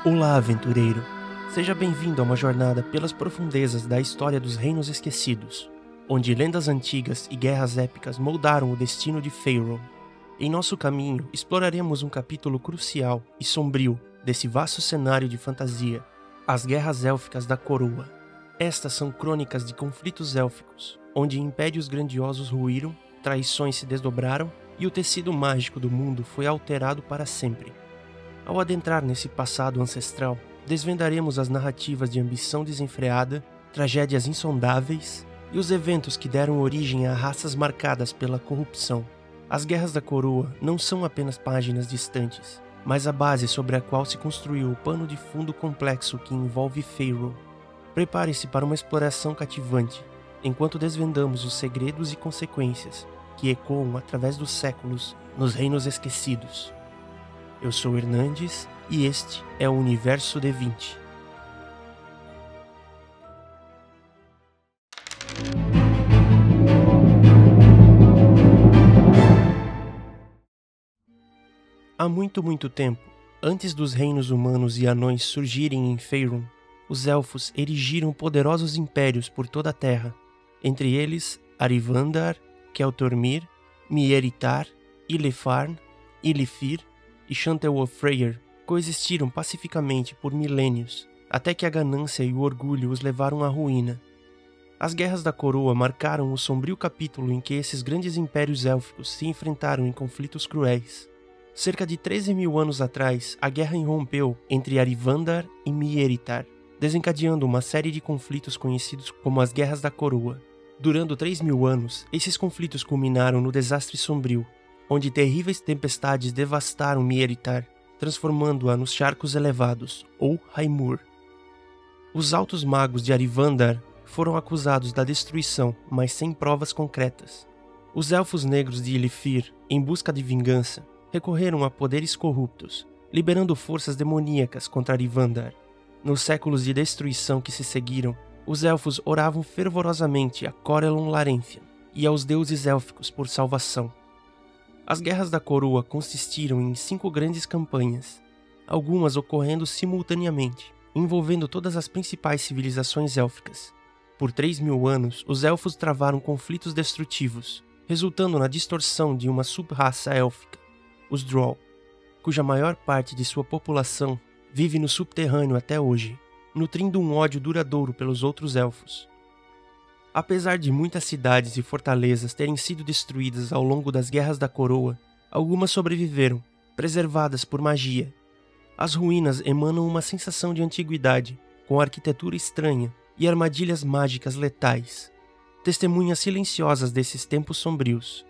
Olá, aventureiro! Seja bem-vindo a uma jornada pelas profundezas da história dos Reinos Esquecidos, onde lendas antigas e guerras épicas moldaram o destino de Faerûn. Em nosso caminho, exploraremos um capítulo crucial e sombrio desse vasto cenário de fantasia, as Guerras Élficas da Coroa. Estas são crônicas de conflitos élficos, onde impérios grandiosos ruíram, traições se desdobraram e o tecido mágico do mundo foi alterado para sempre. Ao adentrar nesse passado ancestral, desvendaremos as narrativas de ambição desenfreada, tragédias insondáveis e os eventos que deram origem a raças marcadas pela corrupção. As Guerras da Coroa não são apenas páginas distantes, mas a base sobre a qual se construiu o pano de fundo complexo que envolve Faerûn. Prepare-se para uma exploração cativante, enquanto desvendamos os segredos e consequências que ecoam através dos séculos nos Reinos Esquecidos. Eu sou Hernandes e este é o Universo D20. Há muito tempo, antes dos reinos humanos e anões surgirem em Faerûn, os elfos erigiram poderosos impérios por toda a Terra, entre eles Arivandar, Keltormir, Mieritar, Ilefarn, Ilifir e Chantel-Freyr coexistiram pacificamente por milênios, até que a ganância e o orgulho os levaram à ruína. As Guerras da Coroa marcaram o sombrio capítulo em que esses grandes impérios élficos se enfrentaram em conflitos cruéis. Cerca de 13.000 anos atrás, a guerra irrompeu entre Arivandar e Mieritar, desencadeando uma série de conflitos conhecidos como as Guerras da Coroa. Durando 3.000 anos, esses conflitos culminaram no Desastre Sombrio, onde terríveis tempestades devastaram Mieritar, transformando-a nos Charcos Elevados, ou Haimur. Os Altos Magos de Arivandar foram acusados da destruição, mas sem provas concretas. Os Elfos Negros de Ilifir, em busca de vingança, recorreram a poderes corruptos, liberando forças demoníacas contra Arivandar. Nos séculos de destruição que se seguiram, os Elfos oravam fervorosamente a Corellon Larenfian e aos deuses élficos por salvação. As Guerras da Coroa consistiram em 5 grandes campanhas, algumas ocorrendo simultaneamente, envolvendo todas as principais civilizações élficas. Por 3.000 anos, os Elfos travaram conflitos destrutivos, resultando na distorção de uma sub-raça élfica, os Droll, cuja maior parte de sua população vive no subterrâneo até hoje, nutrindo um ódio duradouro pelos outros Elfos. Apesar de muitas cidades e fortalezas terem sido destruídas ao longo das Guerras da Coroa, algumas sobreviveram, preservadas por magia. As ruínas emanam uma sensação de antiguidade, com arquitetura estranha e armadilhas mágicas letais, testemunhas silenciosas desses tempos sombrios.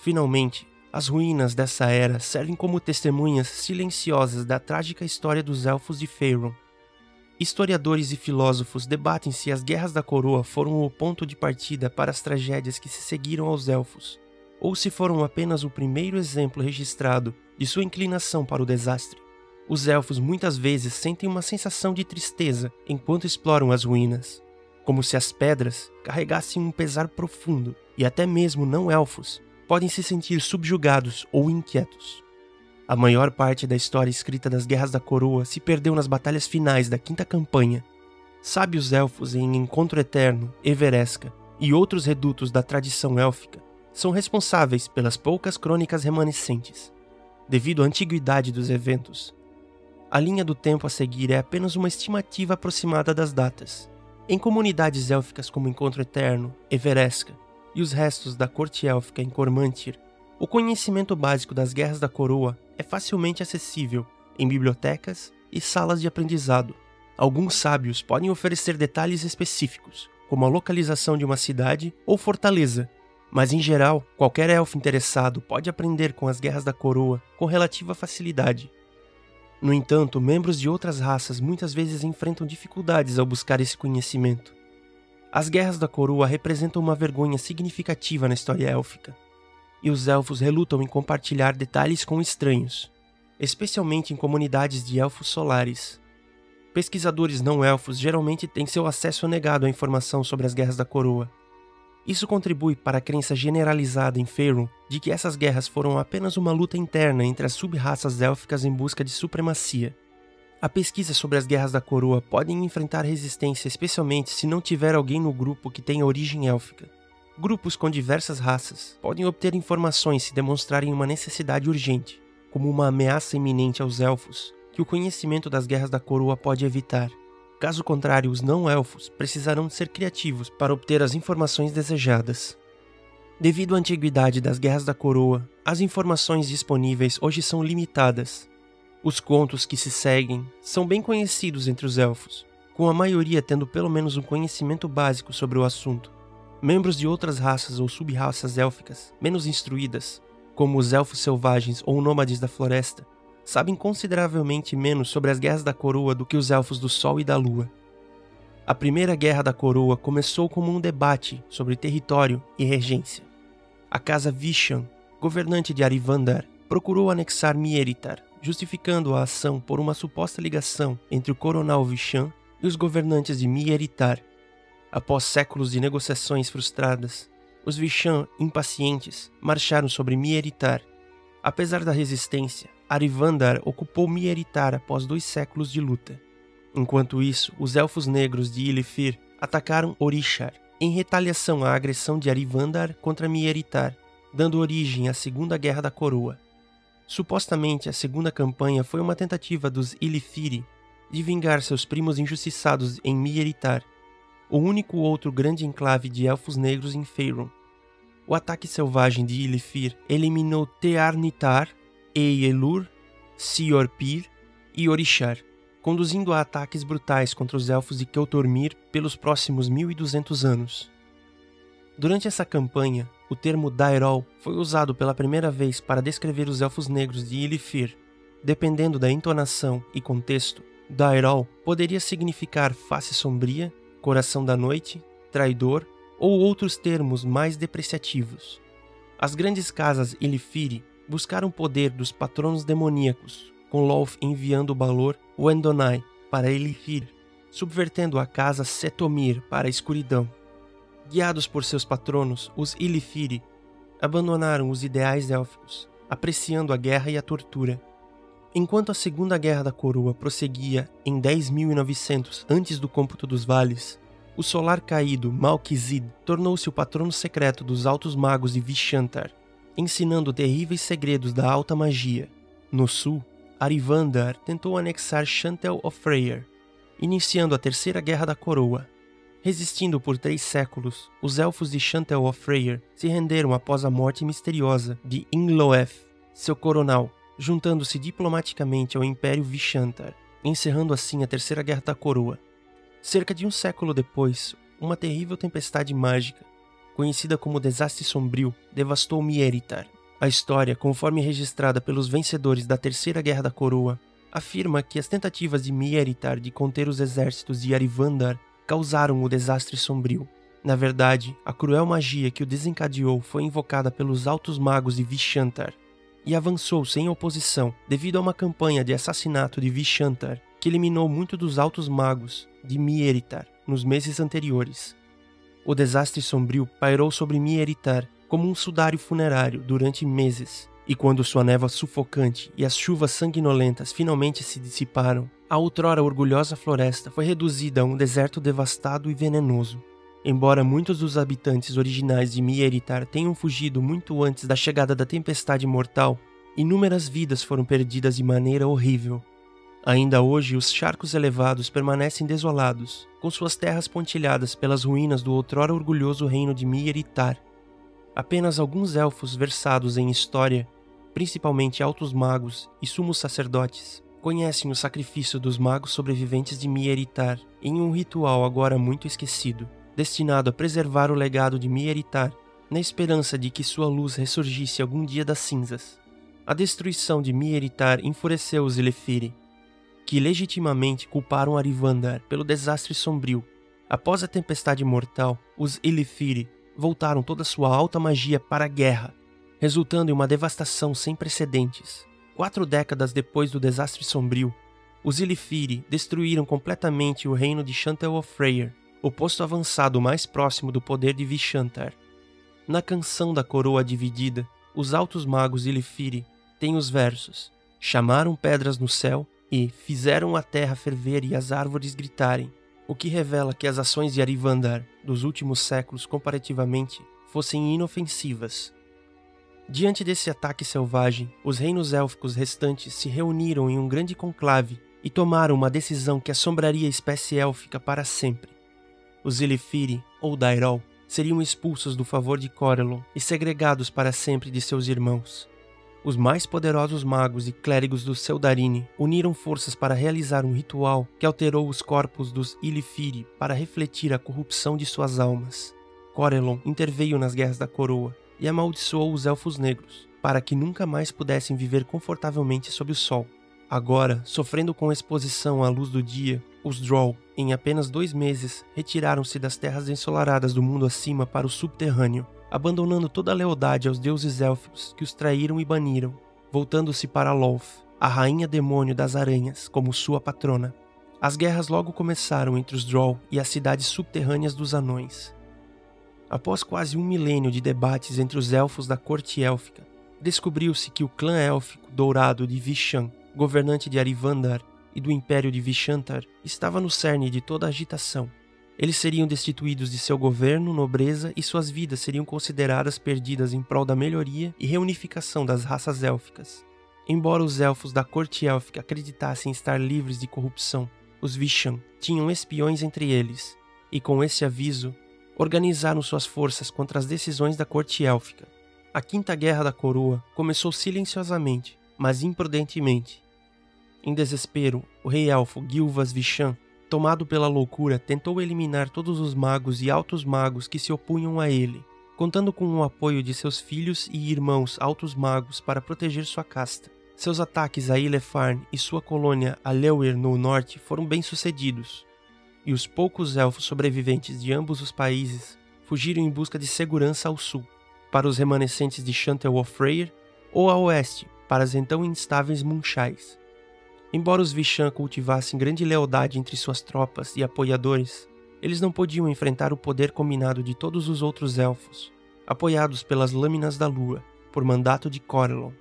Finalmente, as ruínas dessa era servem como testemunhas silenciosas da trágica história dos Elfos de Faerûn. Historiadores e filósofos debatem se as Guerras da Coroa foram o ponto de partida para as tragédias que se seguiram aos Elfos, ou se foram apenas o primeiro exemplo registrado de sua inclinação para o desastre. Os Elfos muitas vezes sentem uma sensação de tristeza enquanto exploram as ruínas, como se as pedras carregassem um pesar profundo, e até mesmo não-elfos podem se sentir subjugados ou inquietos. A maior parte da história escrita das Guerras da Coroa se perdeu nas batalhas finais da 5ª campanha. Sábios elfos em Encontro Eterno, Everesca e outros redutos da tradição élfica são responsáveis pelas poucas crônicas remanescentes. Devido à antiguidade dos eventos, a linha do tempo a seguir é apenas uma estimativa aproximada das datas. Em comunidades élficas como Encontro Eterno, Everesca e os restos da corte élfica em Cormantir, o conhecimento básico das Guerras da Coroa é facilmente acessível em bibliotecas e salas de aprendizado. Alguns sábios podem oferecer detalhes específicos, como a localização de uma cidade ou fortaleza, mas em geral, qualquer elfo interessado pode aprender com as Guerras da Coroa com relativa facilidade. No entanto, membros de outras raças muitas vezes enfrentam dificuldades ao buscar esse conhecimento. As Guerras da Coroa representam uma vergonha significativa na história élfica, e os elfos relutam em compartilhar detalhes com estranhos, especialmente em comunidades de elfos solares. Pesquisadores não-elfos geralmente têm seu acesso negado à informação sobre as Guerras da Coroa. Isso contribui para a crença generalizada em Faerûn de que essas guerras foram apenas uma luta interna entre as sub-raças élficas em busca de supremacia. A pesquisa sobre as Guerras da Coroa pode enfrentar resistência, especialmente se não tiver alguém no grupo que tenha origem élfica. Grupos com diversas raças podem obter informações se demonstrarem uma necessidade urgente, como uma ameaça iminente aos elfos, que o conhecimento das Guerras da Coroa pode evitar. Caso contrário, os não-elfos precisarão ser criativos para obter as informações desejadas. Devido à antiguidade das Guerras da Coroa, as informações disponíveis hoje são limitadas. Os contos que se seguem são bem conhecidos entre os elfos, com a maioria tendo pelo menos um conhecimento básico sobre o assunto. Membros de outras raças ou sub-raças élficas, menos instruídas, como os elfos selvagens ou nômades da floresta, sabem consideravelmente menos sobre as Guerras da Coroa do que os elfos do Sol e da Lua. A primeira Guerra da Coroa começou como um debate sobre território e regência. A casa Vishan, governante de Arivandar, procurou anexar Mieritar, justificando a ação por uma suposta ligação entre o coronel Vishan e os governantes de Mieritar. Após séculos de negociações frustradas, os Vishan, impacientes, marcharam sobre Mieritar. Apesar da resistência, Arivandar ocupou Mieritar após 2 séculos de luta. Enquanto isso, os elfos negros de Ilifir atacaram Orishar, em retaliação à agressão de Arivandar contra Mieritar, dando origem à Segunda Guerra da Coroa. Supostamente, a segunda campanha foi uma tentativa dos Ilifiri de vingar seus primos injustiçados em Mieritar, o único outro grande enclave de elfos negros em Faerûn. O ataque selvagem de Ilifir eliminou Tearnitar, Eielur, Siorpir e Orishar, conduzindo a ataques brutais contra os elfos de Keltormir pelos próximos 1200 anos. Durante essa campanha, o termo Daerol foi usado pela primeira vez para descrever os elfos negros de Ilifir. Dependendo da entonação e contexto, Daerol poderia significar face sombria, coração da noite, traidor ou outros termos mais depreciativos. As grandes casas Ilifiri buscaram poder dos patronos demoníacos, com Lolth enviando o Balor Wendonai para Ilifir, subvertendo a casa Setomir para a escuridão. Guiados por seus patronos, os Ilifiri abandonaram os ideais élficos, apreciando a guerra e a tortura. Enquanto a Segunda Guerra da Coroa prosseguia em 10.900 antes do cômputo dos vales, o solar caído Malquizid tornou-se o patrono secreto dos altos magos de Vishantar, ensinando terríveis segredos da alta magia. No sul, Arivandar tentou anexar Chantel of Freyr, iniciando a Terceira Guerra da Coroa. Resistindo por 3 séculos, os elfos de Chantel of Freyr se renderam após a morte misteriosa de Inloeth, seu coronel, juntando-se diplomaticamente ao Império Vishantar, encerrando assim a Terceira Guerra da Coroa. Cerca de 1 século depois, uma terrível tempestade mágica, conhecida como Desastre Sombrio, devastou Mieritar. A história, conforme registrada pelos vencedores da Terceira Guerra da Coroa, afirma que as tentativas de Mieritar de conter os exércitos de Arivandar causaram o Desastre Sombrio. Na verdade, a cruel magia que o desencadeou foi invocada pelos altos magos de Vishantar e avançou sem oposição devido a uma campanha de assassinato de Vishantar que eliminou muitos dos altos magos de Mieritar nos meses anteriores. O Desastre Sombrio pairou sobre Mieritar como um sudário funerário durante meses, e quando sua névoa sufocante e as chuvas sanguinolentas finalmente se dissiparam, a outrora orgulhosa floresta foi reduzida a um deserto devastado e venenoso. Embora muitos dos habitantes originais de Mieritar tenham fugido muito antes da chegada da tempestade mortal, inúmeras vidas foram perdidas de maneira horrível. Ainda hoje, os charcos elevados permanecem desolados, com suas terras pontilhadas pelas ruínas do outrora orgulhoso reino de Mieritar. Apenas alguns elfos versados em história, principalmente altos magos e sumos sacerdotes, conhecem o sacrifício dos magos sobreviventes de Mieritar em um ritual agora muito esquecido, destinado a preservar o legado de Mieritar, na esperança de que sua luz ressurgisse algum dia das cinzas. A destruição de Mieritar enfureceu os Ilifiri, que legitimamente culparam Arivandar pelo desastre sombrio. Após a tempestade mortal, os Ilifiri voltaram toda sua alta magia para a guerra, resultando em uma devastação sem precedentes. 4 décadas depois do desastre sombrio, os Ilifiri destruíram completamente o reino de Chantel of Freyr, o posto avançado mais próximo do poder de Vishantar. Na canção da coroa dividida, os altos magos Ilifiri têm os versos: chamaram pedras no céu e fizeram a terra ferver e as árvores gritarem, o que revela que as ações de Arivandar dos últimos séculos comparativamente fossem inofensivas. Diante desse ataque selvagem, os reinos élficos restantes se reuniram em um grande conclave e tomaram uma decisão que assombraria a espécie élfica para sempre. Os Ilifiri, ou Dairol, seriam expulsos do favor de Corellon e segregados para sempre de seus irmãos. Os mais poderosos magos e clérigos do Seldarine uniram forças para realizar um ritual que alterou os corpos dos Ilifiri para refletir a corrupção de suas almas. Corellon interveio nas Guerras da Coroa e amaldiçoou os Elfos Negros, para que nunca mais pudessem viver confortavelmente sob o sol. Agora, sofrendo com a exposição à luz do dia, os Drow, em apenas 2 meses, retiraram-se das terras ensolaradas do mundo acima para o subterrâneo, abandonando toda a lealdade aos deuses élficos que os traíram e baniram, voltando-se para Lolth, a rainha demônio das aranhas, como sua patrona. As guerras logo começaram entre os Drow e as cidades subterrâneas dos anões. Após quase 1 milênio de debates entre os elfos da corte élfica, descobriu-se que o clã élfico dourado de Vishan, governante de Arivandar, e do Império de Vishantar, estava no cerne de toda a agitação. Eles seriam destituídos de seu governo, nobreza e suas vidas seriam consideradas perdidas em prol da melhoria e reunificação das raças élficas. Embora os elfos da corte élfica acreditassem estar livres de corrupção, os Vishan tinham espiões entre eles, e com esse aviso, organizaram suas forças contra as decisões da corte élfica. A Quinta Guerra da Coroa começou silenciosamente, mas imprudentemente. Em desespero, o rei elfo Gilvas Vishan, tomado pela loucura, tentou eliminar todos os magos e altos magos que se opunham a ele, contando com o apoio de seus filhos e irmãos altos magos para proteger sua casta. Seus ataques a Ilefarn e sua colônia a Lewir no norte foram bem-sucedidos, e os poucos elfos sobreviventes de ambos os países fugiram em busca de segurança ao sul, para os remanescentes de Chantel of Freyr, ou a oeste, para as então instáveis Munchais. Embora os Vishan cultivassem grande lealdade entre suas tropas e apoiadores, eles não podiam enfrentar o poder combinado de todos os outros elfos, apoiados pelas Lâminas da Lua, por mandato de Corellon.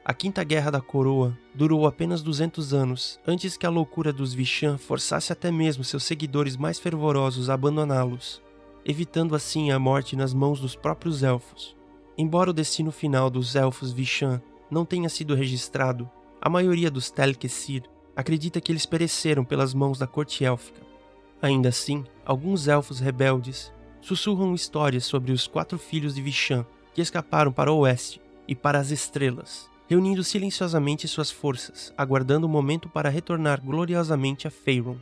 A Quinta Guerra da Coroa durou apenas 200 anos antes que a loucura dos Vishan forçasse até mesmo seus seguidores mais fervorosos a abandoná-los, evitando assim a morte nas mãos dos próprios elfos. Embora o destino final dos elfos Vishan não tenha sido registrado, a maioria dos Tel-Quessir acredita que eles pereceram pelas mãos da corte élfica. Ainda assim, alguns elfos rebeldes sussurram histórias sobre os 4 filhos de Vishan que escaparam para o oeste e para as estrelas, reunindo silenciosamente suas forças, aguardando o momento para retornar gloriosamente a Faerûn.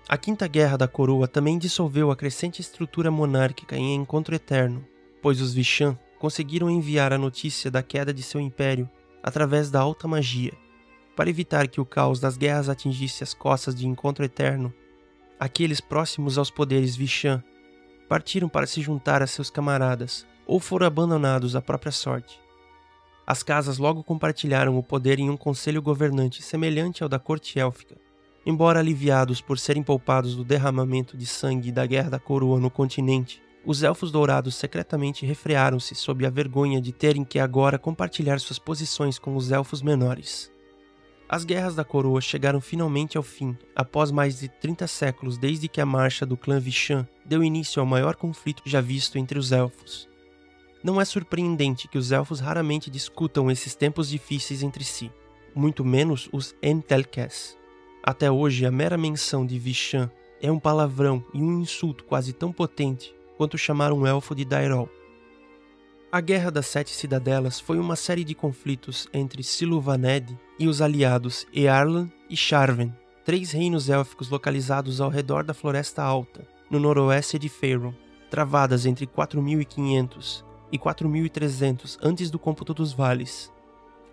A Quinta Guerra da Coroa também dissolveu a crescente estrutura monárquica em Encontro Eterno, pois os Vishan conseguiram enviar a notícia da queda de seu império através da alta magia. Para evitar que o caos das guerras atingisse as costas de Encontro Eterno, aqueles próximos aos poderes Vishan partiram para se juntar a seus camaradas ou foram abandonados à própria sorte. As casas logo compartilharam o poder em um conselho governante semelhante ao da corte élfica. Embora aliviados por serem poupados do derramamento de sangue da Guerra da Coroa no continente, os Elfos Dourados secretamente refrearam-se sob a vergonha de terem que agora compartilhar suas posições com os Elfos Menores. As Guerras da Coroa chegaram finalmente ao fim, após mais de 30 séculos desde que a marcha do clã Vishan deu início ao maior conflito já visto entre os Elfos. Não é surpreendente que os Elfos raramente discutam esses tempos difíceis entre si, muito menos os Entelkes. Até hoje, a mera menção de Vishan é um palavrão e um insulto quase tão potente quanto chamar um elfo de Dairol. A Guerra das 7 Cidadelas foi uma série de conflitos entre Silúvaned e os aliados Earlan e Sharven, 3 reinos élficos localizados ao redor da Floresta Alta, no noroeste de Faerûn, travadas entre 4500 e 4300 antes do cômputo dos vales.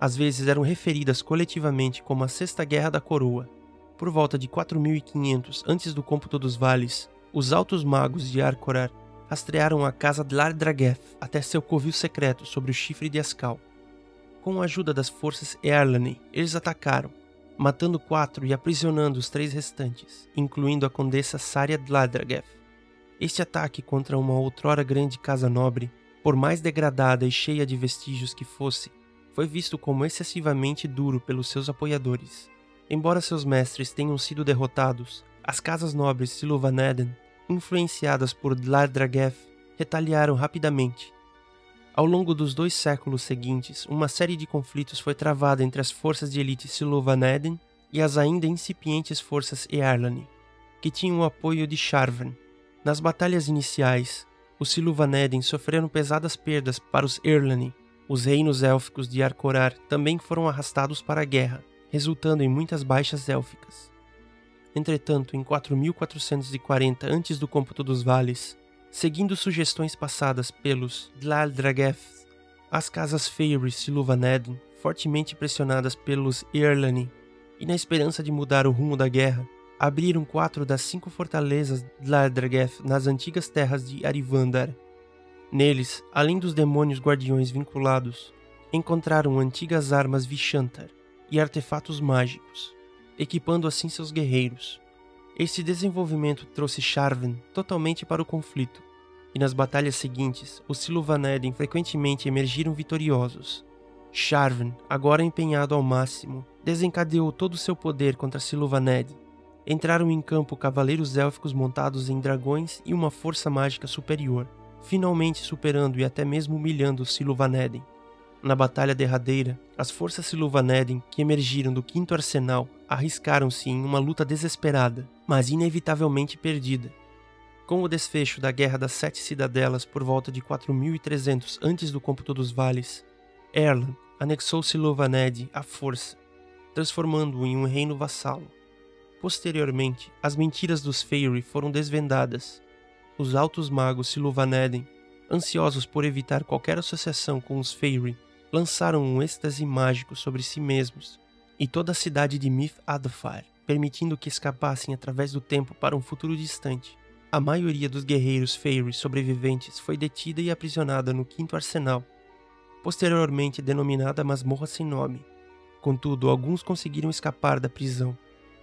Às vezes eram referidas coletivamente como a Sexta Guerra da Coroa. Por volta de 4500 antes do cômputo dos vales, os altos magos de Arcorar rastrearam a casa de Lardrageth até seu covil secreto sobre o chifre de Ascal. Com a ajuda das forças Earlani, eles atacaram, matando 4 e aprisionando os 3 restantes, incluindo a condessa Saria de Lardrageth. Este ataque contra uma outrora grande casa nobre, por mais degradada e cheia de vestígios que fosse, foi visto como excessivamente duro pelos seus apoiadores. Embora seus mestres tenham sido derrotados, as casas nobres Silvaneden, influenciadas por Dlardrageth, retaliaram rapidamente. Ao longo dos 2 séculos seguintes, uma série de conflitos foi travada entre as forças de elite Silvaneden e as ainda incipientes forças Eärlani, que tinham o apoio de Sharvan. Nas batalhas iniciais, os Silvaneden sofreram pesadas perdas para os Eärlani. Os reinos élficos de Arcorar também foram arrastados para a guerra, resultando em muitas baixas élficas. Entretanto, em 4440 antes do cômputo dos vales, seguindo sugestões passadas pelos Dlardrageth, as casas Faerie Silvaneden, fortemente pressionadas pelos Eärlani, e na esperança de mudar o rumo da guerra, abriram 4 das 5 fortalezas Dlardrageth nas antigas terras de Arivandar. Neles, além dos demônios guardiões vinculados, encontraram antigas armas Vishantar e artefatos mágicos, equipando assim seus guerreiros. Este desenvolvimento trouxe Sharvan totalmente para o conflito, e nas batalhas seguintes, os Silvaneden frequentemente emergiram vitoriosos. Sharvan, agora empenhado ao máximo, desencadeou todo o seu poder contra Silvaned. Entraram em campo cavaleiros élficos montados em dragões e uma força mágica superior, finalmente superando e até mesmo humilhando os Silvaneden. Na batalha derradeira, as forças Silvaneden que emergiram do 5º arsenal arriscaram-se em uma luta desesperada, mas inevitavelmente perdida. Com o desfecho da Guerra das 7 Cidadelas por volta de 4300 antes do cômputo dos vales, Erland anexou Silvaned à força, transformando-o em um reino vassalo. Posteriormente, as mentiras dos Faerie foram desvendadas. Os altos magos Silvaneden, ansiosos por evitar qualquer associação com os Faerie, lançaram um êxtase mágico sobre si mesmos e toda a cidade de Mith Adfar, permitindo que escapassem através do tempo para um futuro distante. A maioria dos guerreiros Faerie sobreviventes foi detida e aprisionada no 5º Arsenal, posteriormente denominada Masmorra Sem Nome. Contudo, alguns conseguiram escapar da prisão,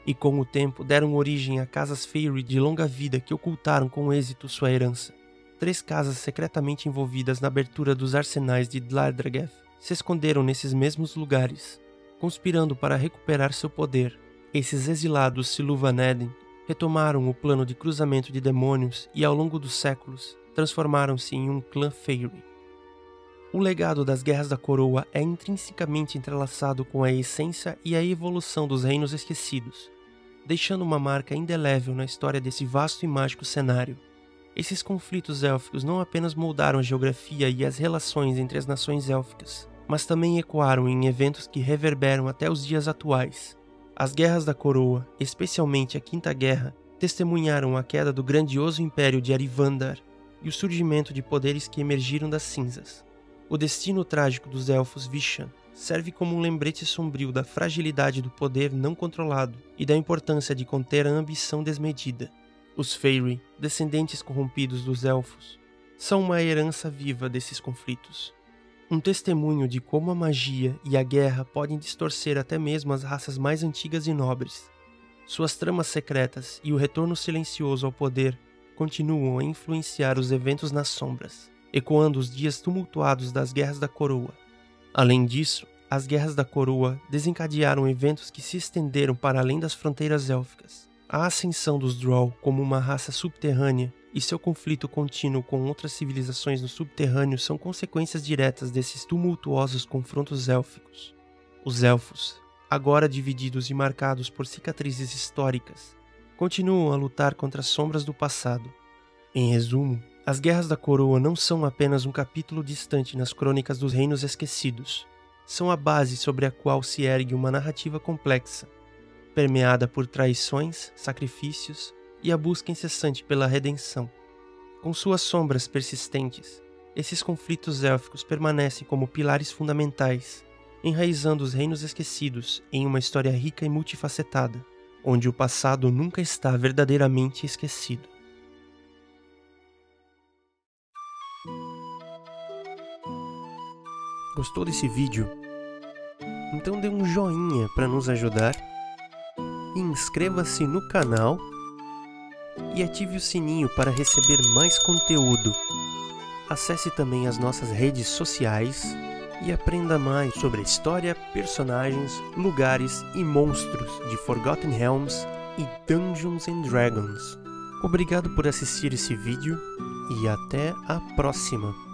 e com o tempo deram origem a casas Faerie de longa vida que ocultaram com êxito sua herança. 3 casas secretamente envolvidas na abertura dos arsenais de Dlardrageth se esconderam nesses mesmos lugares, conspirando para recuperar seu poder. Esses exilados Silvaneden retomaram o plano de cruzamento de demônios e, ao longo dos séculos, transformaram-se em um clã Faerie. O legado das Guerras da Coroa é intrinsecamente entrelaçado com a essência e a evolução dos Reinos Esquecidos, deixando uma marca indelével na história desse vasto e mágico cenário. Esses conflitos élficos não apenas moldaram a geografia e as relações entre as nações élficas, mas também ecoaram em eventos que reverberam até os dias atuais. As Guerras da Coroa, especialmente a Quinta Guerra, testemunharam a queda do grandioso Império de Arivandar e o surgimento de poderes que emergiram das cinzas. O destino trágico dos Elfos Vishan serve como um lembrete sombrio da fragilidade do poder não controlado e da importância de conter a ambição desmedida. Os Faerie, descendentes corrompidos dos Elfos, são uma herança viva desses conflitos. Um testemunho de como a magia e a guerra podem distorcer até mesmo as raças mais antigas e nobres. Suas tramas secretas e o retorno silencioso ao poder continuam a influenciar os eventos nas sombras, ecoando os dias tumultuados das Guerras da Coroa. Além disso, as Guerras da Coroa desencadearam eventos que se estenderam para além das fronteiras élficas. A ascensão dos Drow como uma raça subterrânea e seu conflito contínuo com outras civilizações no subterrâneo são consequências diretas desses tumultuosos confrontos élficos. Os Elfos, agora divididos e marcados por cicatrizes históricas, continuam a lutar contra as sombras do passado. Em resumo, as Guerras da Coroa não são apenas um capítulo distante nas crônicas dos Reinos Esquecidos. São a base sobre a qual se ergue uma narrativa complexa, permeada por traições, sacrifícios e a busca incessante pela redenção. Com suas sombras persistentes, esses conflitos élficos permanecem como pilares fundamentais, enraizando os Reinos Esquecidos em uma história rica e multifacetada, onde o passado nunca está verdadeiramente esquecido. Gostou desse vídeo? Então dê um joinha para nos ajudar, e inscreva-se no canal e ative o sininho para receber mais conteúdo. Acesse também as nossas redes sociais e aprenda mais sobre a história, personagens, lugares e monstros de Forgotten Realms e Dungeons & Dragons. Obrigado por assistir esse vídeo e até a próxima!